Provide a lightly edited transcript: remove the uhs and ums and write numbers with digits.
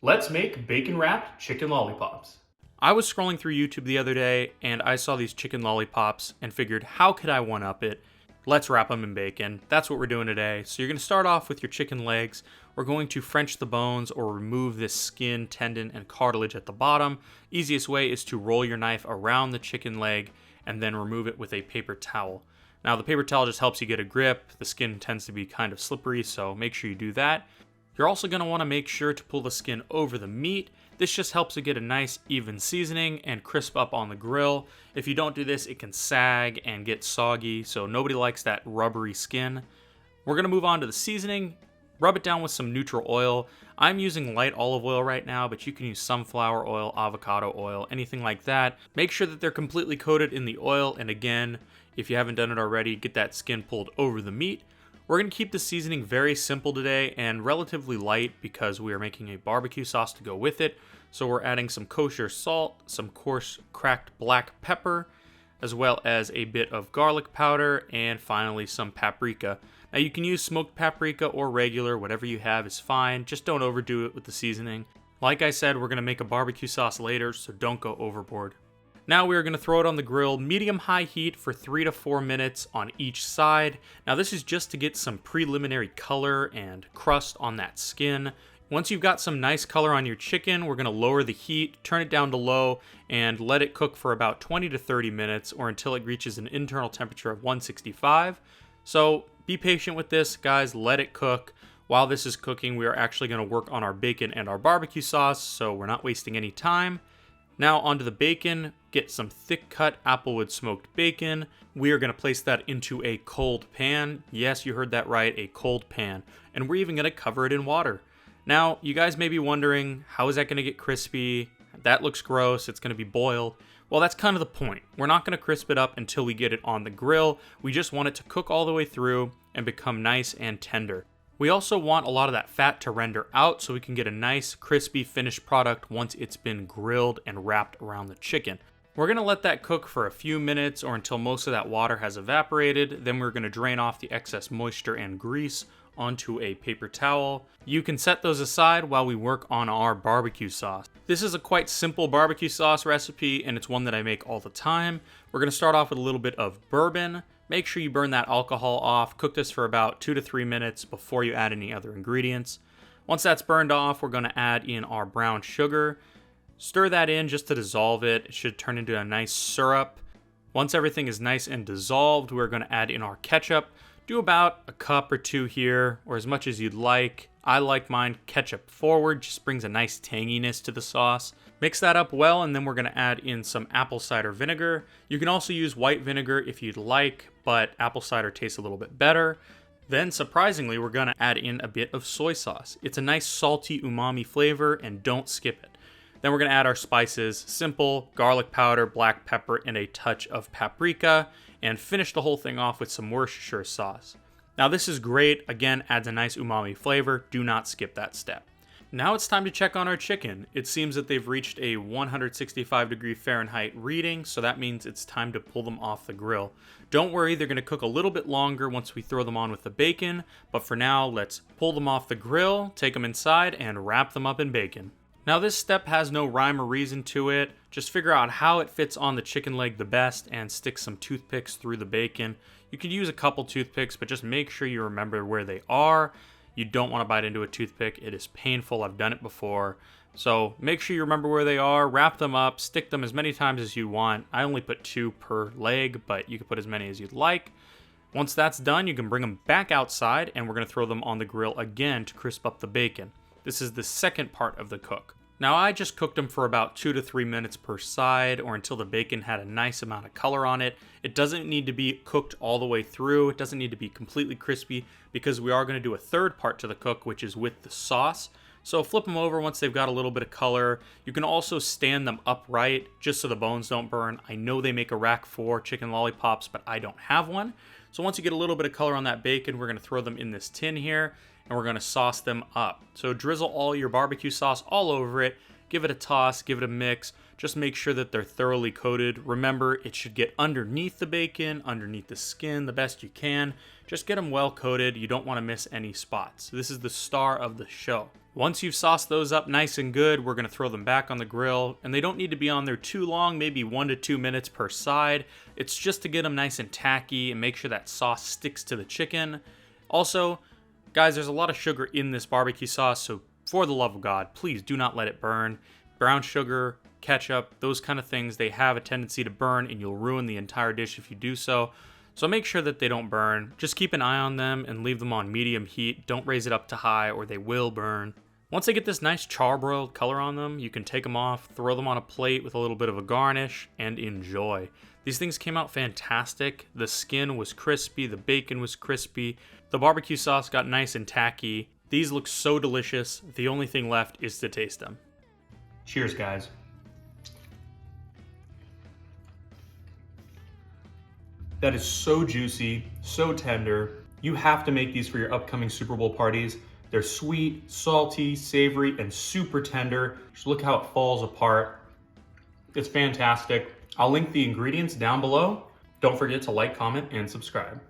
Let's make bacon wrapped chicken lollipops. I was scrolling through YouTube the other day and I saw these chicken lollipops and figured, how could I one up it? Let's wrap them in bacon. That's what we're doing today. So you're going to start off with your chicken legs. We're going to French the bones or remove this skin, tendon, and cartilage at the bottom. Easiest way is to roll your knife around the chicken leg and then remove it with a paper towel. Now the paper towel just helps you get a grip. The skin tends to be kind of slippery, so make sure you do that. You're also going to want to make sure to pull the skin over the meat. This just helps it get a nice even seasoning and crisp up on the grill. If you don't do this, it can sag and get soggy, so nobody likes that rubbery skin. We're going to move on to the seasoning. Rub it down with some neutral oil. I'm using light olive oil right now, but you can use sunflower oil, avocado oil, anything like that. Make sure that they're completely coated in the oil, and again, if you haven't done it already, get that skin pulled over the meat. We're going to keep the seasoning very simple today and relatively light because we are making a barbecue sauce to go with it. So we're adding some kosher salt, some coarse cracked black pepper, as well as a bit of garlic powder, and finally some paprika. Now you can use smoked paprika or regular, whatever you have is fine. Just don't overdo it with the seasoning. Like I said, we're going to make a barbecue sauce later, so don't go overboard. Now we are going to throw it on the grill, medium-high heat for 3 to 4 minutes on each side. Now this is just to get some preliminary color and crust on that skin. Once you've got some nice color on your chicken, we're going to lower the heat, turn it down to low, and let it cook for about 20 to 30 minutes or until it reaches an internal temperature of 165. So be patient with this, guys. Let it cook. While this is cooking, we are actually going to work on our bacon and our barbecue sauce, so we're not wasting any time. Now onto the bacon. Get some thick cut Applewood smoked bacon. We are going to place that into a cold pan. Yes, you heard that right, a cold pan. And we're even going to cover it in water. Now, you guys may be wondering, how is that going to get crispy? That looks gross, it's going to be boiled. Well, that's kind of the point. We're not going to crisp it up until we get it on the grill. We just want it to cook all the way through and become nice and tender. We also want a lot of that fat to render out so we can get a nice, crispy finished product once it's been grilled and wrapped around the chicken. We're going to let that cook for a few minutes or until most of that water has evaporated. Then we're going to drain off the excess moisture and grease onto a paper towel. You can set those aside while we work on our barbecue sauce. This is a quite simple barbecue sauce recipe, and it's one that I make all the time. We're going to start off with a little bit of bourbon. Make sure you burn that alcohol off. Cook this for about 2 to 3 minutes before you add any other ingredients. Once that's burned off, we're going to add in our brown sugar. Stir that in just to dissolve it. It should turn into a nice syrup. Once everything is nice and dissolved, we're going to add in our ketchup. Do about a cup or two here, or as much as you'd like. I like mine ketchup forward, just brings a nice tanginess to the sauce. Mix that up well, and then we're going to add in some apple cider vinegar. You can also use white vinegar if you'd like, but apple cider tastes a little bit better. Then, surprisingly, we're going to add in a bit of soy sauce. It's a nice salty umami flavor, and don't skip it. Then we're going to add our spices, simple garlic powder, black pepper, and a touch of paprika, and finish the whole thing off with some Worcestershire sauce. Now this is great, again, adds a nice umami flavor. Do not skip that step. Now it's time to check on our chicken. It seems that they've reached a 165-degree Fahrenheit reading, so that means it's time to pull them off the grill. Don't worry, they're going to cook a little bit longer once we throw them on with the bacon, but for now, let's pull them off the grill, take them inside, and wrap them up in bacon. Now this step has no rhyme or reason to it. Just figure out how it fits on the chicken leg the best and stick some toothpicks through the bacon. You could use a couple toothpicks, but just make sure you remember where they are. You don't want to bite into a toothpick. It is painful. I've done it before. So make sure you remember where they are, wrap them up, stick them as many times as you want. I only put 2 per leg, but you can put as many as you'd like. Once that's done, you can bring them back outside, and we're going to throw them on the grill again to crisp up the bacon. This is the second part of the cook. Now I just cooked them for about 2 to 3 minutes per side or until the bacon had a nice amount of color on it. It doesn't need to be cooked all the way through. It doesn't need to be completely crispy because we are going to do a third part to the cook, which is with the sauce. So flip them over once they've got a little bit of color. You can also stand them upright just so the bones don't burn. I know they make a rack for chicken lollipops, but I don't have one. So once you get a little bit of color on that bacon, we're going to throw them in this tin here, and we're going to sauce them up. So drizzle all your barbecue sauce all over it, give it a toss, give it a mix. Just make sure that they're thoroughly coated. Remember, it should get underneath the bacon, underneath the skin the best you can. Just get them well coated. You don't want to miss any spots. This is the star of the show. Once you've sauced those up nice and good, we're going to throw them back on the grill, and they don't need to be on there too long, maybe 1 to 2 minutes per side. It's just to get them nice and tacky and make sure that sauce sticks to the chicken. Also, guys, there's a lot of sugar in this barbecue sauce, so for the love of God, please do not let it burn. Brown sugar, ketchup, those kind of things, they have a tendency to burn, and you'll ruin the entire dish if you do so. So make sure that they don't burn. Just keep an eye on them and leave them on medium heat. Don't raise it up to high or they will burn. Once they get this nice charbroiled color on them, you can take them off, throw them on a plate with a little bit of a garnish, and enjoy. These things came out fantastic. The skin was crispy, the bacon was crispy, the barbecue sauce got nice and tacky. These look so delicious. The only thing left is to taste them. Cheers, guys. That is so juicy, so tender. You have to make these for your upcoming Super Bowl parties. They're sweet, salty, savory, and super tender. Just look how it falls apart. It's fantastic. I'll link the ingredients down below. Don't forget to like, comment, and subscribe.